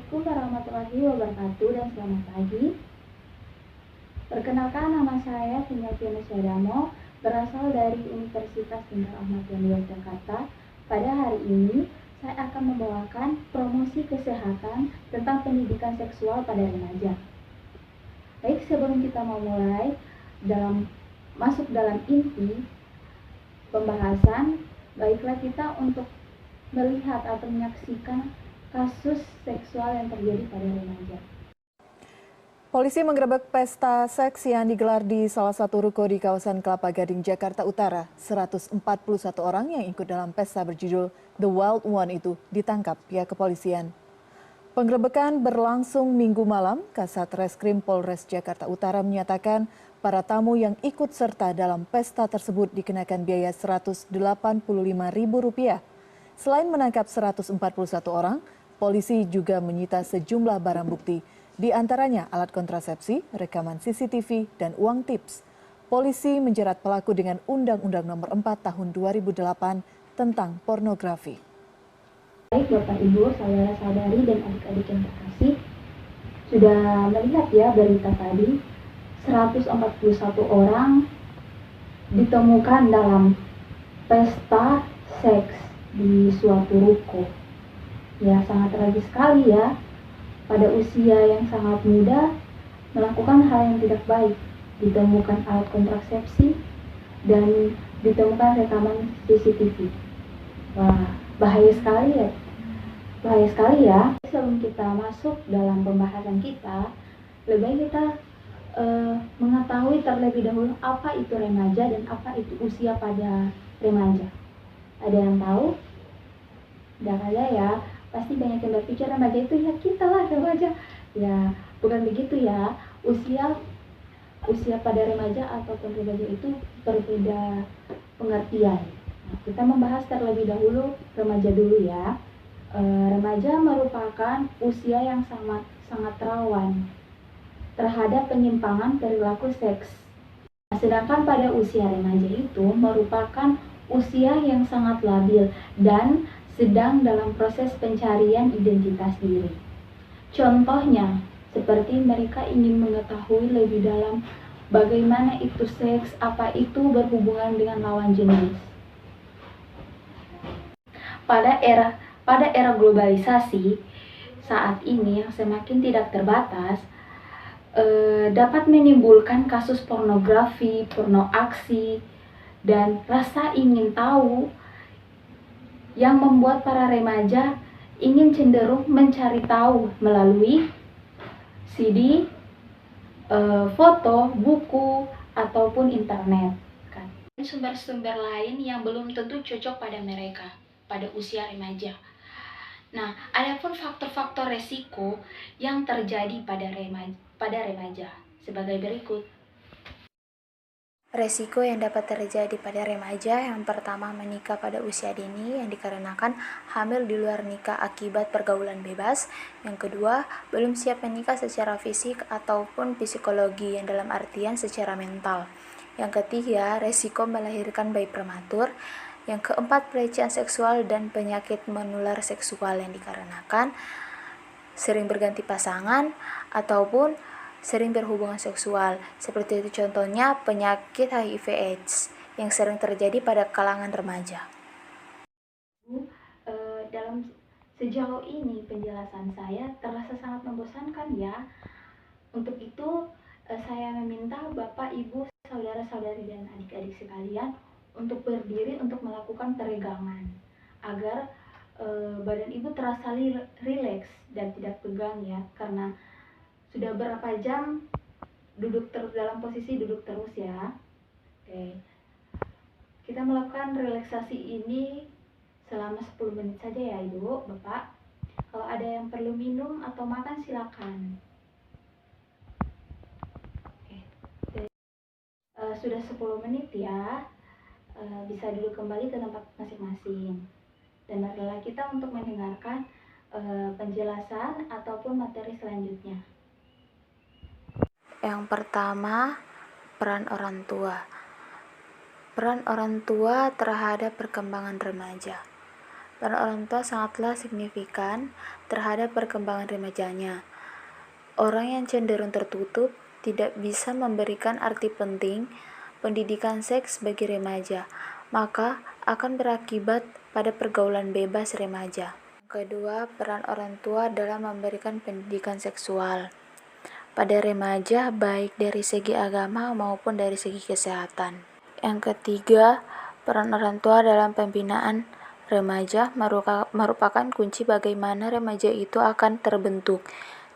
Assalamualaikum warahmatullahi wabarakatuh dan selamat pagi. Perkenalkan, nama saya Finyati Syadamo, berasal dari Universitas Jenderal Ahmad Yani Yogyakarta. Pada hari ini, saya akan membawakan promosi kesehatan tentang pendidikan seksual pada remaja. Baik, sebelum kita memulai masuk dalam inti pembahasan, baiklah kita untuk melihat atau menyaksikan kasus seksual yang terjadi pada remaja. Polisi menggerebek pesta seks yang digelar di salah satu ruko di kawasan Kelapa Gading, Jakarta Utara. 141 orang yang ikut dalam pesta berjudul The Wild One itu ditangkap pihak kepolisian. Penggerebekan berlangsung Minggu malam. Kasat Reskrim Polres Jakarta Utara menyatakan para tamu yang ikut serta dalam pesta tersebut dikenakan biaya Rp185.000. Selain menangkap 141 orang, polisi juga menyita sejumlah barang bukti, di antaranya alat kontrasepsi, rekaman CCTV, dan uang tips. Polisi menjerat pelaku dengan Undang-Undang Nomor 4 Tahun 2008 tentang pornografi. Baik Bapak Ibu, saudara-saudari, dan adik-adik yang terkasih, sudah melihat ya berita tadi, 141 orang ditemukan dalam pesta seks di suatu ruko. Ya, sangat tragis sekali ya, pada usia yang sangat muda melakukan hal yang tidak baik. Ditemukan alat kontrasepsi dan ditemukan rekaman CCTV. Wah, bahaya sekali ya. Bahaya sekali ya. Sebelum kita masuk dalam pembahasan kita, lebih baik kita mengetahui terlebih dahulu apa itu remaja dan apa itu usia pada remaja. Ada yang tahu? Tidak ada ya. Pasti banyak yang berpikir remaja itu ya kita lah remaja. Ya, bukan begitu ya. Usia pada remaja ataupun remaja itu berbeda pengertian. Nah, kita membahas terlebih dahulu remaja dulu ya. Remaja merupakan usia yang sangat rawan terhadap penyimpangan perilaku seks. Sedangkan pada usia remaja itu merupakan usia yang sangat labil dan sedang dalam proses pencarian identitas diri. Contohnya, seperti mereka ingin mengetahui lebih dalam bagaimana itu seks, apa itu berhubungan dengan lawan jenis. Pada era globalisasi saat ini yang semakin tidak terbatas, dapat menimbulkan kasus pornografi, porno aksi, dan rasa ingin tahu yang membuat para remaja ingin cenderung mencari tahu melalui CD, foto, buku, ataupun internet. Dan sumber-sumber lain yang belum tentu cocok pada mereka pada usia remaja. Nah, adapun faktor-faktor resiko yang terjadi pada remaja sebagai berikut. Resiko yang dapat terjadi pada remaja yang pertama menikah pada usia dini yang dikarenakan hamil di luar nikah akibat pergaulan bebas. Yang kedua, belum siap menikah secara fisik ataupun psikologi yang dalam artian secara mental. Yang ketiga, resiko melahirkan bayi prematur. Yang keempat, pelecehan seksual dan penyakit menular seksual yang dikarenakan sering berganti pasangan ataupun sering berhubungan seksual. Seperti itu contohnya penyakit HIV/AIDS yang sering terjadi pada kalangan remaja. Dalam sejauh ini penjelasan saya terasa sangat membosankan ya. Untuk itu saya meminta Bapak, Ibu, saudara-saudari dan adik-adik sekalian untuk berdiri untuk melakukan peregangan agar badan Ibu terasa rileks dan tidak tegang ya, karena sudah berapa jam dalam posisi duduk terus ya. Oke. Kita melakukan relaksasi ini selama 10 menit saja ya Ibu, Bapak. Kalau ada yang perlu minum atau makan silakan. Oke. Sudah 10 menit ya. Bisa duduk kembali ke tempat masing-masing. Dan marilah kita untuk mendengarkan penjelasan ataupun materi selanjutnya. Yang pertama, peran orang tua. Peran orang tua terhadap perkembangan remaja. Peran orang tua sangatlah signifikan terhadap perkembangan remajanya. Orang yang cenderung tertutup tidak bisa memberikan arti penting pendidikan seks bagi remaja, maka akan berakibat pada pergaulan bebas remaja. Kedua, peran orang tua dalam memberikan pendidikan seksual pada remaja baik dari segi agama maupun dari segi kesehatan. Yang ketiga, peran orang tua dalam pembinaan remaja merupakan kunci bagaimana remaja itu akan terbentuk,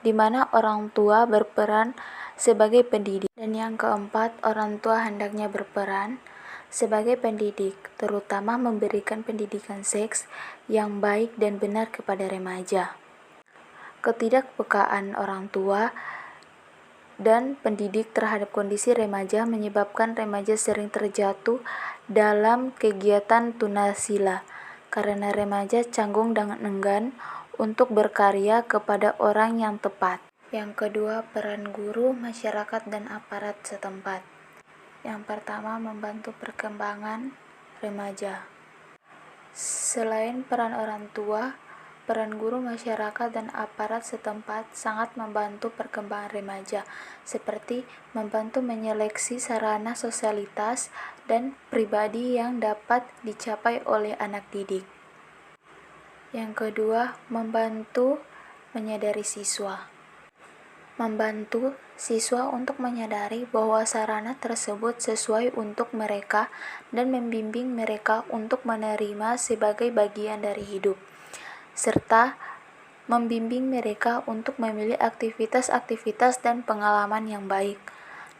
di mana orang tua berperan sebagai pendidik. Dan yang keempat, orang tua hendaknya berperan sebagai pendidik, terutama memberikan pendidikan seks yang baik dan benar kepada remaja. Ketidakpekaan orang tua dan pendidik terhadap kondisi remaja menyebabkan remaja sering terjatuh dalam kegiatan tunasila, karena remaja canggung dan enggan untuk berkarya kepada orang yang tepat. Yang kedua, peran guru, masyarakat, dan aparat setempat. Yang pertama, membantu perkembangan remaja. Selain peran orang tua, peran guru, masyarakat, dan aparat setempat sangat membantu perkembangan remaja, seperti membantu menyeleksi sarana sosialitas dan pribadi yang dapat dicapai oleh anak didik. Yang kedua, membantu menyadari siswa. Membantu siswa untuk menyadari bahwa sarana tersebut sesuai untuk mereka dan membimbing mereka untuk menerima sebagai bagian dari hidup, serta membimbing mereka untuk memilih aktivitas-aktivitas dan pengalaman yang baik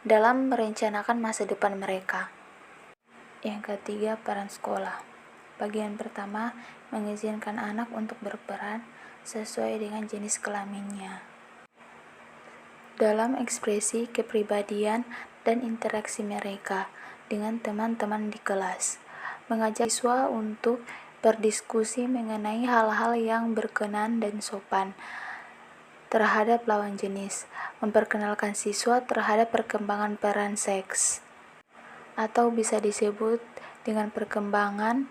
dalam merencanakan masa depan mereka. Yang ketiga, peran sekolah. Bagian pertama, mengizinkan anak untuk berperan sesuai dengan jenis kelaminnya dalam ekspresi kepribadian dan interaksi mereka dengan teman-teman di kelas. Mengajak siswa untuk berdiskusi mengenai hal-hal yang berkenan dan sopan terhadap lawan jenis, memperkenalkan siswa terhadap perkembangan peran seks, atau bisa disebut dengan perkembangan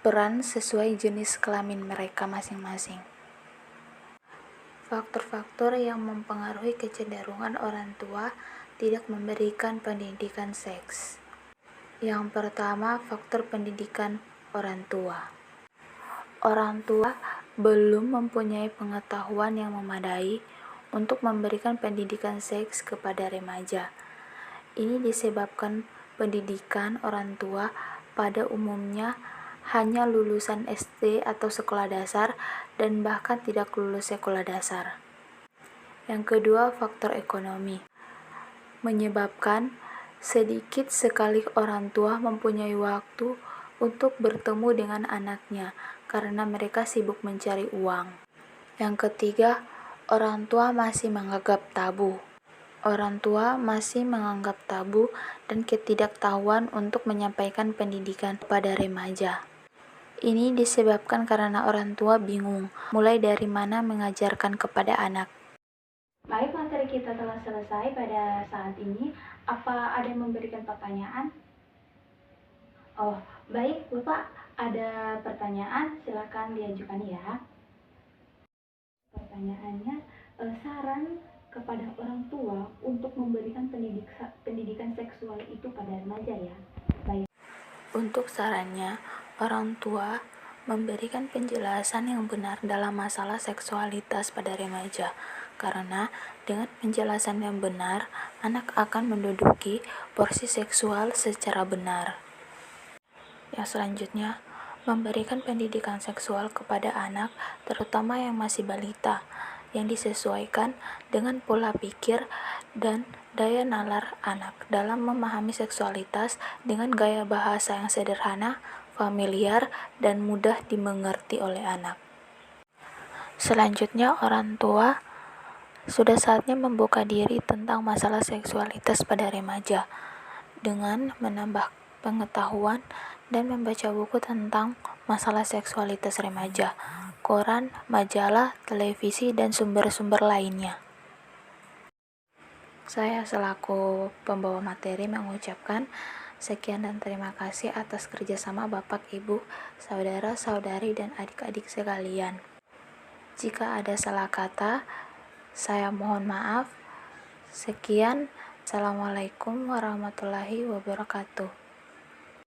peran sesuai jenis kelamin mereka masing-masing. Faktor-faktor yang mempengaruhi kecenderungan orang tua tidak memberikan pendidikan seks. Yang pertama, faktor pendidikan orang tua. Orang tua belum mempunyai pengetahuan yang memadai untuk memberikan pendidikan seks kepada remaja. Ini disebabkan pendidikan orang tua pada umumnya hanya lulusan SD atau sekolah dasar dan bahkan tidak lulus sekolah dasar. Yang kedua, faktor ekonomi. Menyebabkan sedikit sekali orang tua mempunyai waktu untuk bertemu dengan anaknya karena mereka sibuk mencari uang. Yang ketiga, orang tua masih menganggap tabu. Orang tua masih menganggap tabu dan ketidaktahuan untuk menyampaikan pendidikan kepada remaja. Ini disebabkan karena orang tua bingung mulai dari mana mengajarkan kepada anak. Baik, materi kita telah selesai pada saat ini. Apa ada yang memberikan pertanyaan? Oh, baik, Bapak ada pertanyaan, silakan diajukan ya. Pertanyaannya, saran kepada orang tua untuk memberikan pendidikan seksual itu pada remaja ya. Baik. Untuk sarannya, orang tua memberikan penjelasan yang benar dalam masalah seksualitas pada remaja, karena dengan penjelasan yang benar, anak akan menduduki porsi seksual secara benar. Yang selanjutnya, memberikan pendidikan seksual kepada anak, terutama yang masih balita, yang disesuaikan dengan pola pikir dan daya nalar anak dalam memahami seksualitas dengan gaya bahasa yang sederhana, familiar, dan mudah dimengerti oleh anak. Selanjutnya, orang tua sudah saatnya membuka diri tentang masalah seksualitas pada remaja dengan menambah pengetahuan dan membaca buku tentang masalah seksualitas remaja, koran, majalah, televisi, dan sumber-sumber lainnya. Saya selaku pembawa materi mengucapkan Sekian dan terima kasih atas kerjasama Bapak, Ibu, saudara-saudari, dan adik-adik sekalian. Jika ada salah kata, saya mohon maaf. Sekian, Assalamualaikum warahmatullahi wabarakatuh.